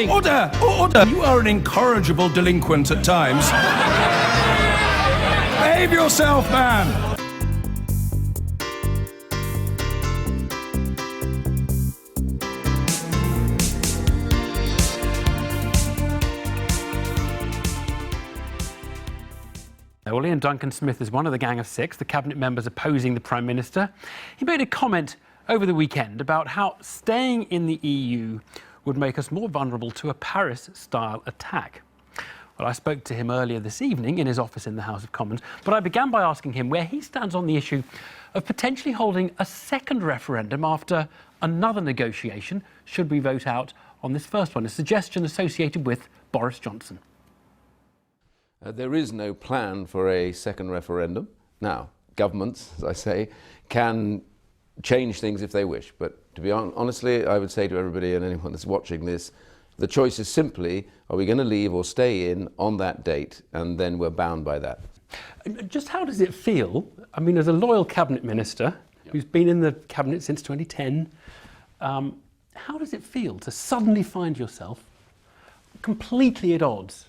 Order! Order! You are an incorrigible delinquent at times. Behave yourself, man! Well, Iain Duncan Smith is one of the Gang of Six, the cabinet members opposing the Prime Minister. He made a comment over the weekend about how staying in the EU would make us more vulnerable to a Paris-style attack. Well, I spoke to him earlier this evening in his office in the House of Commons, but I began by asking him where he stands on the issue of potentially holding a second referendum after another negotiation, should we vote out on this first one, a suggestion associated with Boris Johnson. There is no plan for a second referendum. Now, governments, as I say, can change things if they wish. But to be honestly, I would say to everybody and anyone that's watching this, the choice is simply, are we going to leave or stay in on that date? And then we're bound by that. Just how does it feel? I mean, as a loyal cabinet minister who's been in the cabinet since 2010, how does it feel to suddenly find yourself completely at odds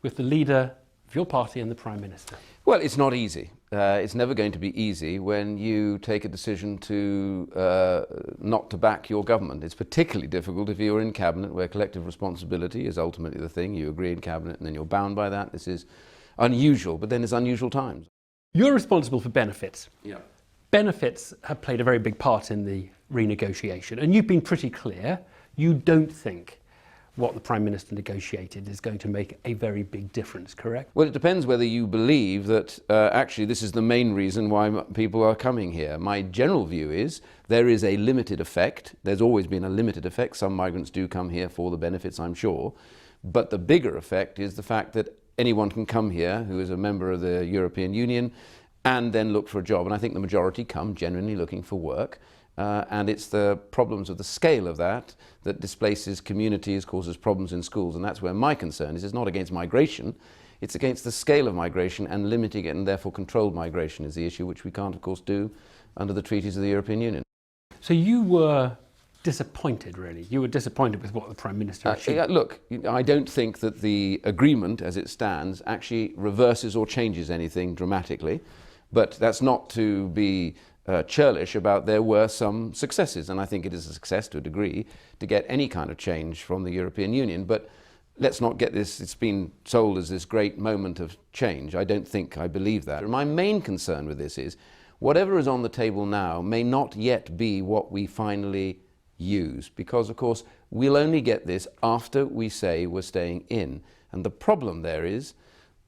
with the leader of your party and the Prime Minister? Well, it's not easy. It's never going to be easy when you take a decision to not to back your government. It's particularly difficult if you're in cabinet where collective responsibility is ultimately the thing. You agree in cabinet and then you're bound by that. This is unusual, but then it's unusual times. You're responsible for benefits. Yeah. Benefits have played a very big part in the renegotiation, and you've been pretty clear you don't think what the Prime Minister negotiated is going to make a very big difference, correct? Well, it depends whether you believe that actually this is the main reason why people are coming here. My general view is there is a limited effect. There's always been a limited effect. Some migrants do come here for the benefits, I'm sure. But the bigger effect is the fact that anyone can come here who is a member of the European Union and then look for a job. And I think the majority come genuinely looking for work. And it's the problems of the scale of that that displaces communities, causes problems in schools. And that's where my concern is. It's not against migration. It's against the scale of migration, and limiting it and therefore controlled migration is the issue, which we can't, of course, do under the treaties of the European Union. So you were disappointed, really? You were disappointed with what the Prime Minister achieved? Look, I don't think that the agreement as it stands actually reverses or changes anything dramatically. But that's not to be churlish about there were some successes, and I think it is a success to a degree to get any kind of change from the European Union. But let's not get this, it's been sold as this great moment of change. I don't think I believe that. My main concern with this is whatever is on the table now may not yet be what we finally use, because of course we'll only get this after we say we're staying in. And the problem there is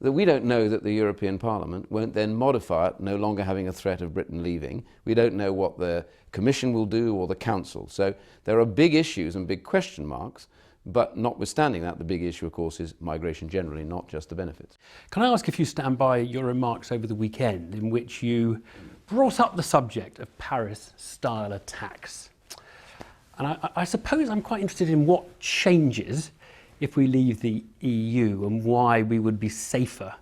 that we don't know that the European Parliament won't then modify it, no longer having a threat of Britain leaving. We don't know what the Commission will do or the Council. So there are big issues and big question marks, but notwithstanding that, the big issue, of course, is migration generally, not just the benefits. Can I ask if you stand by your remarks over the weekend in which you brought up the subject of Paris-style attacks? And I suppose I'm quite interested in what changes if we leave the EU and why we would be safer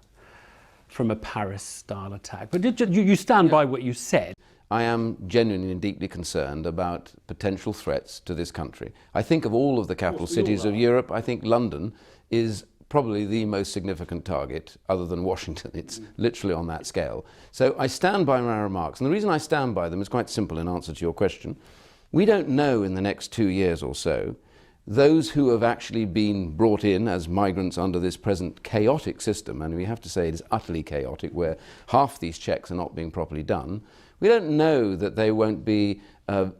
from a Paris-style attack. But you stand by what you said. I am genuinely and deeply concerned about potential threats to this country. I think of all of the capital cities of Europe, I think London is probably the most significant target, other than Washington. It's literally on that scale. So I stand by my remarks, and the reason I stand by them is quite simple in answer to your question. We don't know in the next 2 years or so those who have actually been brought in as migrants under this present chaotic system, and we have to say it is utterly chaotic, where half these checks are not being properly done. We don't know that they won't be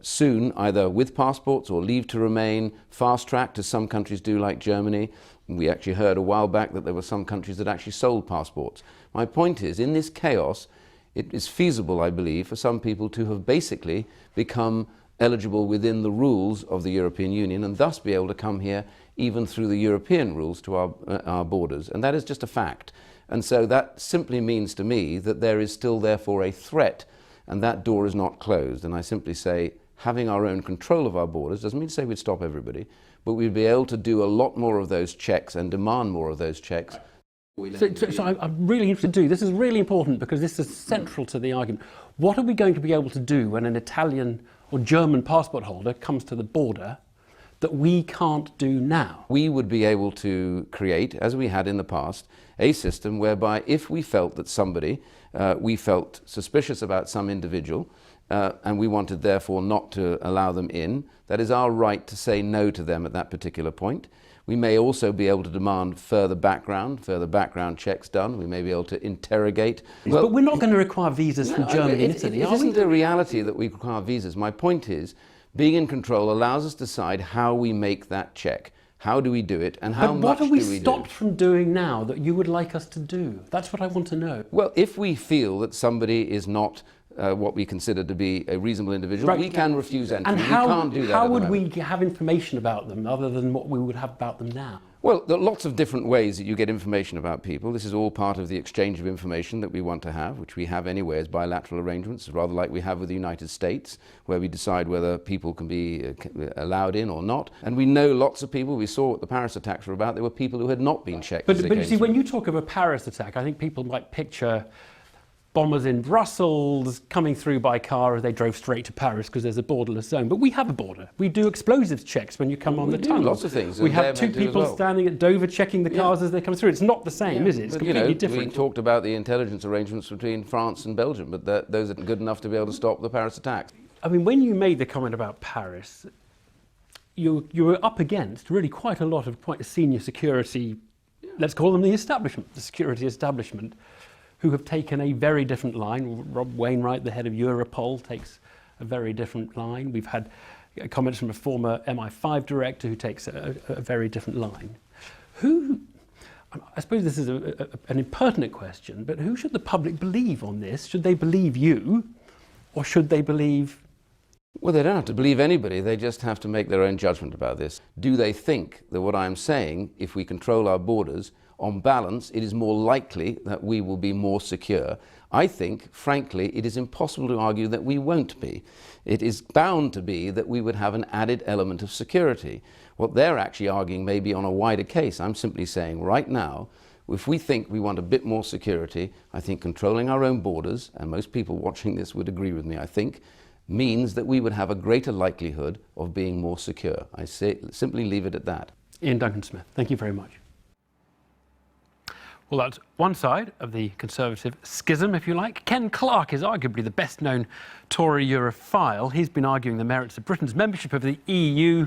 soon either with passports or leave to remain, fast-tracked as some countries do, like Germany. We actually heard a while back that there were some countries that actually sold passports. My point is, in this chaos, it is feasible, I believe, for some people to have basically become eligible within the rules of the European Union and thus be able to come here even through the European rules to our borders. And that is just a fact. And so that simply means to me that there is still therefore a threat, and that door is not closed. And I simply say having our own control of our borders doesn't mean to say we'd stop everybody, but we'd be able to do a lot more of those checks and demand more of those checks. So I'm really interested to do, this is really important because this is central to the argument. What are we going to be able to do when an Italian or German passport holder comes to the border, that we can't do now? We would be able to create, as we had in the past, a system whereby if we felt that somebody, we felt suspicious about some individual, and we wanted therefore not to allow them in, that is our right to say no to them at that particular point. We may also be able to demand further background checks done. We may be able to interrogate. Well, but we're not going to require visas from Germany and Italy, are we? It isn't a reality that we require visas. My point is, being in control allows us to decide how we make that check. How do we do it, and how much do we do? What are we stopped from doing now that you would like us to do? That's what I want to know. Well, if we feel that somebody is not what we consider to be a reasonable individual, we can refuse entry. And we can't do that. How would we have information about them other than what we would have about them now? Well, there are lots of different ways that you get information about people. This is all part of the exchange of information that we want to have, which we have anyway as bilateral arrangements, rather like we have with the United States, where we decide whether people can be allowed in or not. And we know lots of people. We saw what the Paris attacks were about. There were people who had not been checked. But you see, when you talk of a Paris attack, I think people might picture bombers in Brussels coming through by car as they drove straight to Paris because there's a borderless zone. But we have a border. We do explosives checks when you come on the tunnel. Lots of things. We have two people standing at Dover checking the cars as they come through. It's not the same, is it? It's completely different. We talked about the intelligence arrangements between France and Belgium, but those aren't good enough to be able to stop the Paris attacks. I mean, when you made the comment about Paris, you were up against really quite a lot of quite senior security, let's call them the establishment, the security establishment, who have taken a very different line. Rob Wainwright, the head of Europol, takes a very different line. We've had comments from a former MI5 director who takes a very different line. I suppose this is an impertinent question, but who should the public believe on this? Should they believe you, or should they believe... Well, they don't have to believe anybody. They just have to make their own judgment about this. Do they think that what I'm saying, if we control our borders, on balance, it is more likely that we will be more secure? I think, frankly, it is impossible to argue that we won't be. It is bound to be that we would have an added element of security. What they're actually arguing may be on a wider case. I'm simply saying right now, if we think we want a bit more security, I think controlling our own borders, and most people watching this would agree with me, I think, means that we would have a greater likelihood of being more secure. I simply leave it at that. Iain Duncan Smith, thank you very much. Well, that's one side of the Conservative schism, if you like. Ken Clarke is arguably the best-known Tory Europhile. He's been arguing the merits of Britain's membership of the EU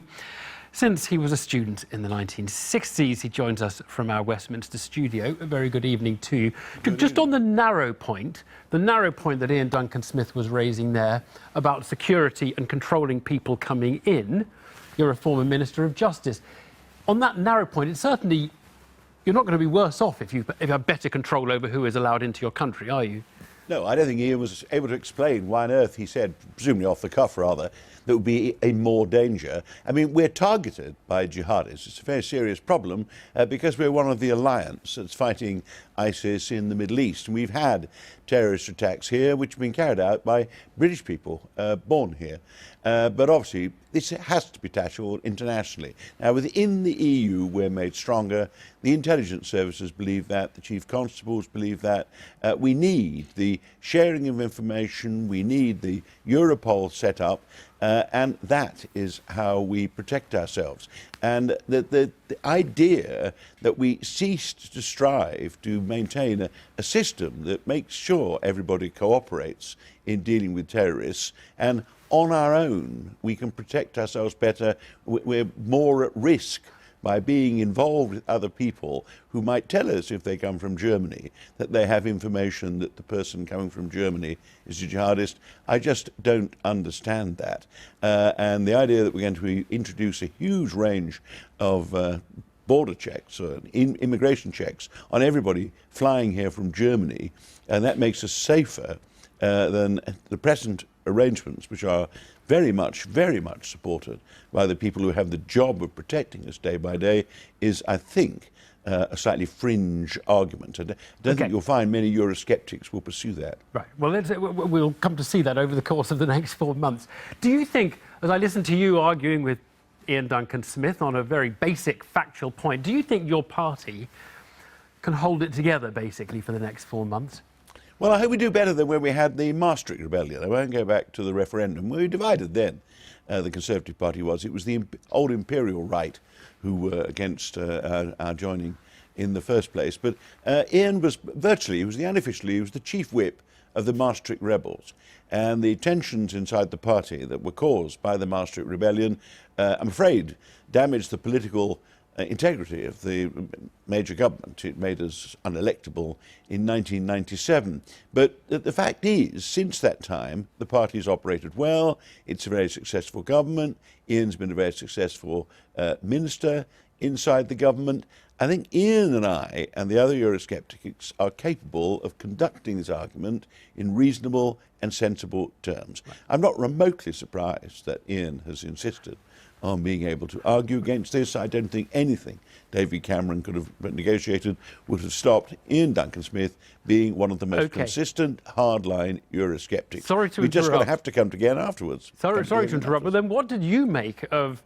since he was a student in the 1960s. He joins us from our Westminster studio. A very good evening to you. Just on the narrow point that Iain Duncan Smith was raising there about security and controlling people coming in, you're a former Minister of Justice. On that narrow point, it's certainly... You're not going to be worse off if you have better control over who is allowed into your country, are you? No, I don't think Iain was able to explain why on earth he said, presumably off the cuff rather, there would be a more danger. I mean, we're targeted by jihadis. It's a very serious problem because we're one of the alliance that's fighting ISIS in the Middle East. And we've had terrorist attacks here which have been carried out by British people born here. But obviously, this has to be tackled internationally. Now, within the EU, we're made stronger. The intelligence services believe that. The chief constables believe that. We need the sharing of information. We need the Europol set up. And that is how we protect ourselves. And the idea that we ceased to strive to maintain a system that makes sure everybody cooperates in dealing with terrorists, and on our own we can protect ourselves better, we're more at risk by being involved with other people who might tell us, if they come from Germany, that they have information that the person coming from Germany is a jihadist. I just don't understand that. And the idea that we're going to introduce a huge range of border checks or immigration checks on everybody flying here from Germany, and that makes us safer than the present arrangements, which are very much supported by the people who have the job of protecting us day by day, is, I think, a slightly fringe argument. I don't think you'll find many Eurosceptics will pursue that. Right. Well, we'll come to see that over the course of the next 4 months. Do you think, as I listen to you arguing with Iain Duncan Smith on a very basic factual point, do you think your party can hold it together, basically, for the next 4 months? Well, I hope we do better than when we had the Maastricht Rebellion. I won't go back to the referendum. We were divided then. The Conservative Party was. It was the old imperial right who were against our joining in the first place. But Iain was he was the chief whip of the Maastricht rebels. And the tensions inside the party that were caused by the Maastricht Rebellion, I'm afraid, damaged the political integrity of the major government. It made us unelectable in 1997. But the fact is, since that time, the party's operated well. It's a very successful government. Iain's been a very successful minister inside the government. I think Iain and I and the other Eurosceptics are capable of conducting this argument in reasonable and sensible terms. Right. I'm not remotely surprised that Iain has insisted on being able to argue against this. I don't think anything David Cameron could have negotiated would have stopped Iain Duncan Smith being one of the most consistent, hardline Eurosceptics. Sorry to interrupt. We're just going to have to come together afterwards. Sorry to interrupt, but then what did you make of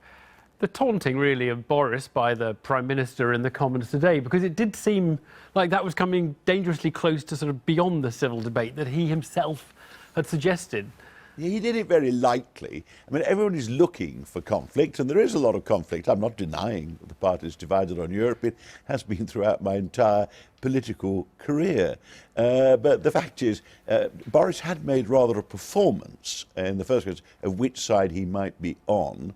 the taunting, really, of Boris by the Prime Minister in the Commons today? Because it did seem like that was coming dangerously close to sort of beyond the civil debate that he himself had suggested. He did it very lightly. I mean, everyone is looking for conflict, and there is a lot of conflict. I'm not denying that the party is divided on Europe. It has been throughout my entire political career. But the fact is, Boris had made rather a performance in the first place of which side he might be on.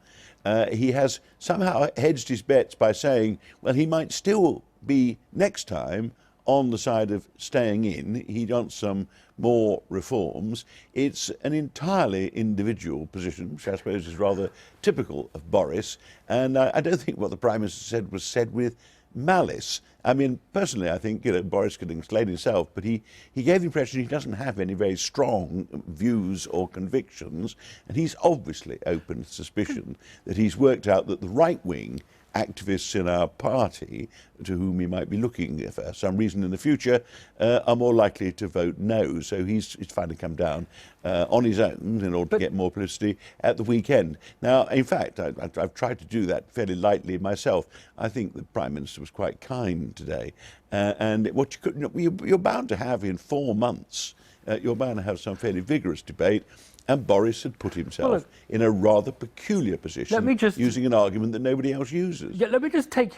He has somehow hedged his bets by saying, well, he might still be next time on the side of staying in. He wants some more reforms. It's an entirely individual position, which I suppose is rather typical of Boris. And I don't think what the Prime Minister said was said with malice. I mean, personally, I think Boris could explain himself, but he gave the impression he doesn't have any very strong views or convictions, and he's obviously open to suspicion that he's worked out that the right-wing activists in our party, to whom he might be looking for some reason in the future, are more likely to vote no. So he's finally come down on his own in order to get more publicity at the weekend. Now, in fact, I've tried to do that fairly lightly myself. I think the Prime Minister was quite kind today. And what you're bound to have in 4 months, you're bound to have some fairly vigorous debate. And Boris had put himself in a rather peculiar position, using an argument that nobody else uses. Yeah, let me just take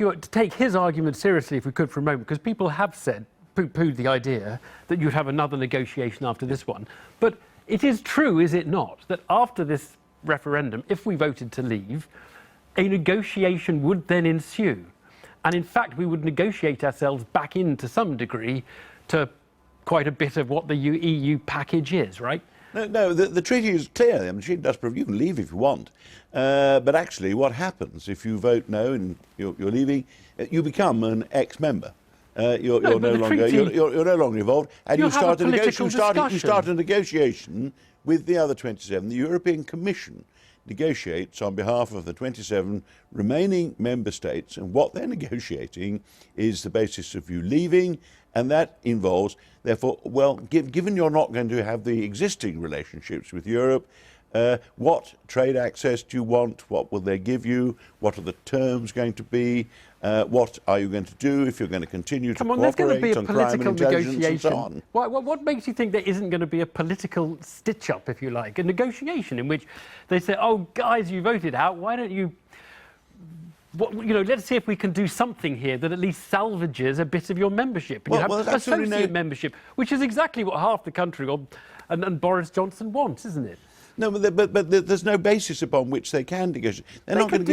his argument seriously, if we could, for a moment, because people have said, pooh-poohed the idea that you'd have another negotiation after this one. But it is true, is it not, that after this referendum, if we voted to leave, a negotiation would then ensue. And in fact, we would negotiate ourselves back in, to some degree, to quite a bit of what the EU package is, right? No, the treaty is clear. I mean, you can leave if you want. But actually, what happens if you vote no and you're leaving, you become an ex-member. You're no longer involved. And you start a negotiation with the other 27. The European Commission negotiates on behalf of the 27 remaining member states, and what they're negotiating is the basis of you leaving, and that involves, therefore, well, given you're not going to have the existing relationships with Europe, what trade access do you want? What will they give you? What are the terms going to be? What are you going to do if you're going to continue to cooperate on crime and intelligence and so on? What makes you think there isn't going to be a political stitch-up, if you like, a negotiation in which they say, oh, guys, you voted out, why don't you... let's see if we can do something here that at least salvages a bit of your membership. And you have associate membership, which is exactly what half the country and Boris Johnson wants, isn't it? No, but there's no basis upon which they can negotiate. They're not going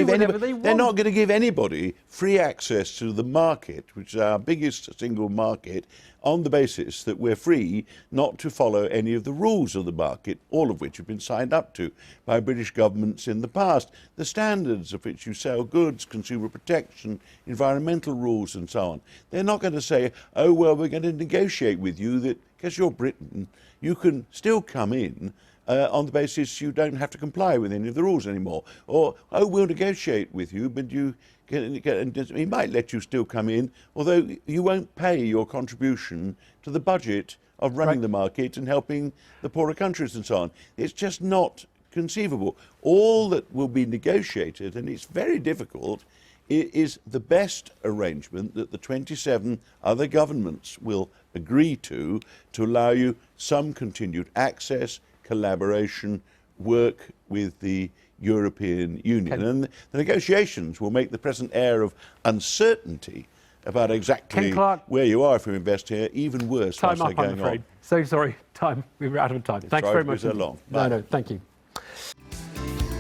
to give anybody free access to the market, which is our biggest single market, on the basis that we're free not to follow any of the rules of the market, all of which have been signed up to by British governments in the past. The standards of which you sell goods, consumer protection, environmental rules and so on. They're not going to say, oh, well, we're going to negotiate with you that, because you're Britain, you can still come in on the basis you don't have to comply with any of the rules anymore. Or, oh, we'll negotiate with you, but he might let you still come in, although you won't pay your contribution to the budget of running the market and helping the poorer countries and so on. It's just not conceivable. All that will be negotiated, and it's very difficult, is the best arrangement that the 27 other governments will agree to allow you some continued access, collaboration, work with the European Union. And the negotiations will make the present air of uncertainty about exactly Ken Clarke, where you are if you invest here even worse. Time whilst up, they're I'm going afraid. on. So sorry, time. We were out of time. Thanks Sorry very to be much. so long. No, Bye. no, thank you.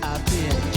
I've been